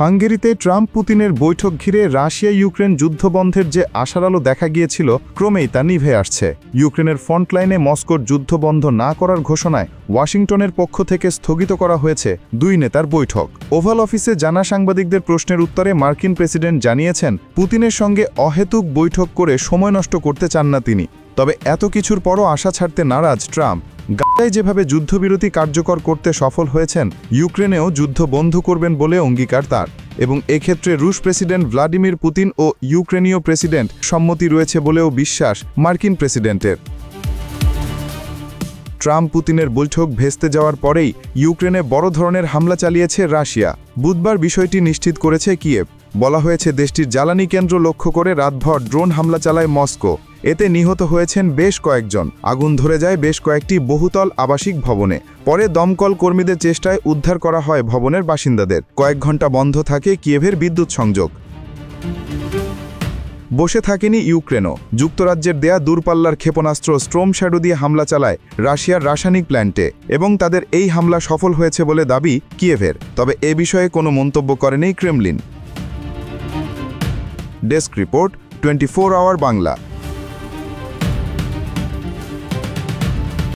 হাঙ্গেরিতে Trump পুতিনের বৈঠক ঘিরে রাশিয়া ইউক্রেন যুদ্ধবন্ধের যে আশার আলো দেখা গিয়েছিল ক্রমেই তা নিভে আসছে। ইউক্রেনের ফ্রন্টলাইনে মস্কোর যুদ্ধবন্ধ না করার ঘোষণায় ওয়াশিংটনের পক্ষ থেকে স্থগিত করা হয়েছে দুই নেতার বৈঠক। ওভাল অফিসে জানা সাংবাদিকদের প্রশ্নের উত্তরে মার্কিন প্রেসিডেন্ট জানিয়েছেন, পুতিনের সঙ্গে অহেতুক বৈঠক করে সময় নষ্ট করতে চান না তিনি। তবে এত কিছুর পরও আশা ছাড়তে নারাজ ট্রাম্প। গাজায় যেভাবে যুদ্ধবিরতি কার্যকর করতে সফল হয়েছেন, ইউক্রেনেও যুদ্ধ বন্ধ করবেন বলে অঙ্গীকার তার, এবং এক্ষেত্রে রুশ প্রেসিডেন্ট ভ্লাদিমির পুতিন ও ইউক্রেনীয় প্রেসিডেন্ট সম্মতি রয়েছে বলেও বিশ্বাস মার্কিন প্রেসিডেন্টের। ট্রাম্প পুতিনের বৈঠক ভেস্তে যাওয়ার পরেই ইউক্রেনে বড় ধরনের হামলা চালিয়েছে রাশিয়া। বুধবার বিষয়টি নিশ্চিত করেছে কিয়েভ। বলা হয়েছে দেশটির জ্বালানি কেন্দ্র লক্ষ্য করে রাতভর ড্রোন হামলা চালায় মস্কো। এতে নিহত হয়েছেন বেশ কয়েকজন। আগুন ধরে যায় বেশ কয়েকটি বহুতল আবাসিক ভবনে। পরে দমকল কর্মীদের চেষ্টায় উদ্ধার করা হয় ভবনের বাসিন্দাদের। কয়েক ঘন্টা বন্ধ থাকে কিয়েভের বিদ্যুৎ সংযোগ। বসে থাকেনি ইউক্রেনও। যুক্তরাজ্যের দেয়া দূরপাল্লার ক্ষেপণাস্ত্র স্ট্রোম শ্যাডো দিয়ে হামলা চালায় রাশিয়ার রাসায়নিক প্ল্যান্টে, এবং তাদের এই হামলা সফল হয়েছে বলে দাবি কিয়েভের। তবে এ বিষয়ে কোনো মন্তব্য করেনি Kremlin. Desk report, 24 hour Bangla.